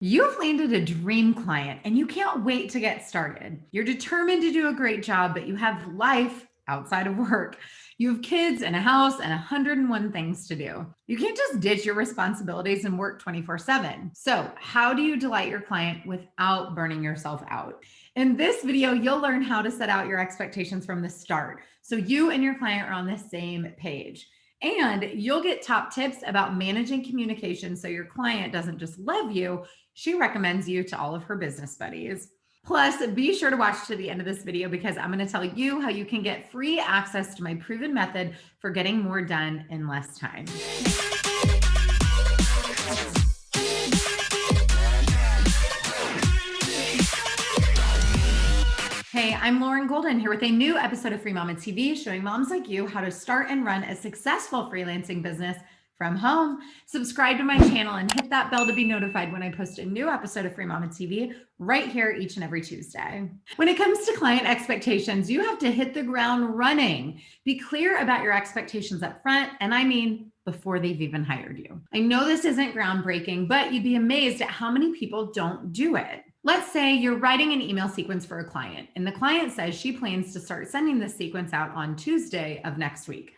You've landed a dream client and you can't wait to get started. You're determined to do a great job, but you have life outside of work. You have kids and a house and 101 things to do. You can't just ditch your responsibilities and work 24/7. So, how do you delight your client without burning yourself out? In this video, you'll learn how to set out your expectations from the start so you and your client are on the same page. And you'll get top tips about managing communication so your client doesn't just love you, she recommends you to all of her business buddies. Plus, be sure to watch to the end of this video because I'm going to tell you how you can get free access to my proven method for getting more done in less time. Hey, I'm Lauren Golden here with a new episode of Free Mama TV showing moms like you how to start and run a successful freelancing business from home. Subscribe to my channel and hit that bell to be notified when I post a new episode of Free Mama TV right here each and every Tuesday. When it comes to client expectations, you have to hit the ground running. Be clear about your expectations up front, and I mean before they've even hired you. I know this isn't groundbreaking, but you'd be amazed at how many people don't do it. Let's say you're writing an email sequence for a client, and the client says she plans to start sending this sequence out on Tuesday of next week.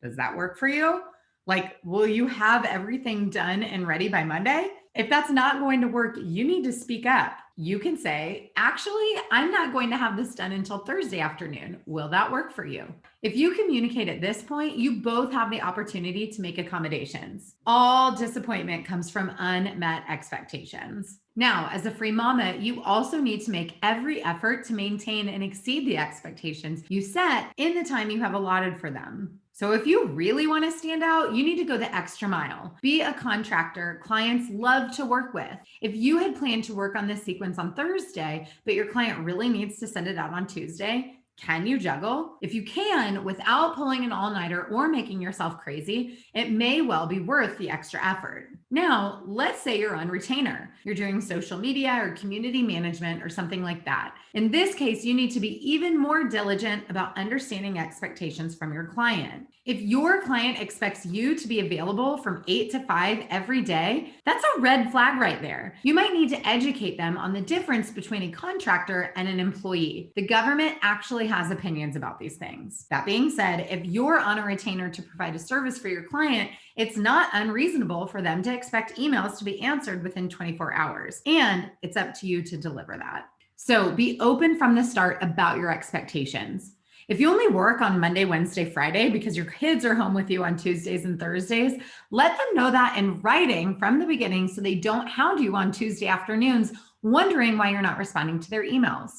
Does that work for you? Like, will you have everything done and ready by Monday? If that's not going to work, you need to speak up. You can say, actually, I'm not going to have this done until Thursday afternoon. Will that work for you? If you communicate at this point, you both have the opportunity to make accommodations. All disappointment comes from unmet expectations. Now, as a free mama, you also need to make every effort to maintain and exceed the expectations you set in the time you have allotted for them. So if you really want to stand out, you need to go the extra mile. Be a contractor clients love to work with. If you had planned to work on this sequence on Thursday, but your client really needs to send it out on Tuesday, can you juggle? If you can, without pulling an all-nighter or making yourself crazy, it may well be worth the extra effort. Now, let's say you're on retainer. You're doing social media or community management or something like that. In this case, you need to be even more diligent about understanding expectations from your client. If your client expects you to be available from 8 to 5 every day, that's a red flag right there. You might need to educate them on the difference between a contractor and an employee. The government actually has opinions about these things. That being said, if you're on a retainer to provide a service for your client, it's not unreasonable for them to expect emails to be answered within 24 hours, and it's up to you to deliver that. So be open from the start about your expectations. If you only work on Monday, Wednesday, Friday because your kids are home with you on Tuesdays and Thursdays, let them know that in writing from the beginning so they don't hound you on Tuesday afternoons wondering why you're not responding to their emails.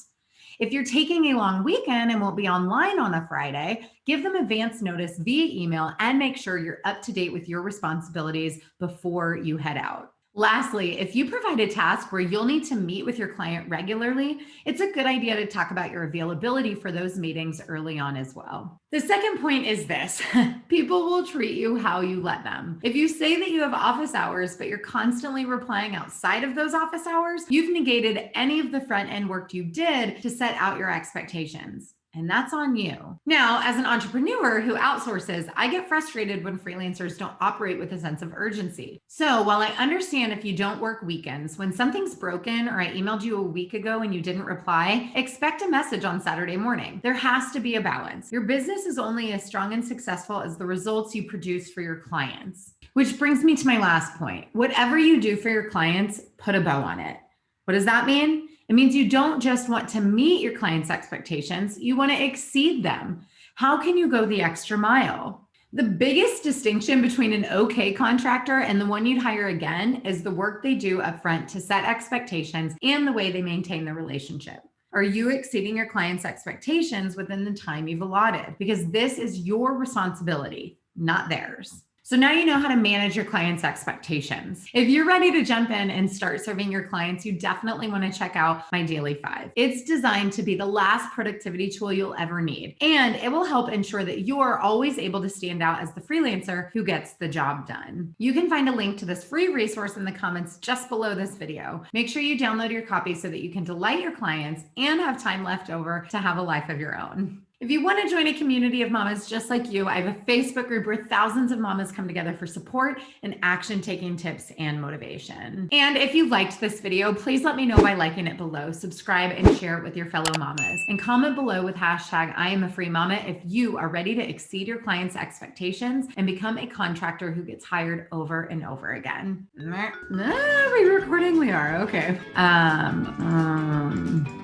If you're taking a long weekend and won't be online on a Friday, give them advance notice via email and make sure you're up to date with your responsibilities before you head out. Lastly, if you provide a task where you'll need to meet with your client regularly, it's a good idea to talk about your availability for those meetings early on as well. The second point is this: people will treat you how you let them. If you say that you have office hours, but you're constantly replying outside of those office hours, you've negated any of the front end work you did to set out your expectations. And that's on you. Now, as an entrepreneur who outsources, I get frustrated when freelancers don't operate with a sense of urgency. So while I understand if you don't work weekends, when something's broken or I emailed you a week ago and you didn't reply, expect a message on Saturday morning. There has to be a balance. Your business is only as strong and successful as the results you produce for your clients. Which brings me to my last point. Whatever you do for your clients, put a bow on it. What does that mean? It means you don't just want to meet your clients' expectations, you want to exceed them. How can you go the extra mile? The biggest distinction between an okay contractor and the one you'd hire again is the work they do upfront to set expectations and the way they maintain the relationship. Are you exceeding your clients' expectations within the time you've allotted? Because this is your responsibility, not theirs. So now you know how to manage your clients' expectations. If you're ready to jump in and start serving your clients, you definitely want to check out my Daily 5. It's designed to be the last productivity tool you'll ever need, and it will help ensure that you're always able to stand out as the freelancer who gets the job done. You can find a link to this free resource in the comments just below this video. Make sure you download your copy so that you can delight your clients and have time left over to have a life of your own. If you want to join a community of mamas just like you, I have a Facebook group where thousands of mamas come together for support and action-taking tips and motivation. And if you liked this video, please let me know by liking it below, subscribe, and share it with your fellow mamas. And comment below with hashtag I am a free mama if you are ready to exceed your clients' expectations and become a contractor who gets hired over and over again. Are we recording? We are. Okay.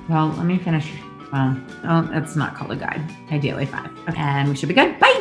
Well, let me finish. Well, oh, that's not called a guide. Ideally 5. Okay. And we should be good. Bye.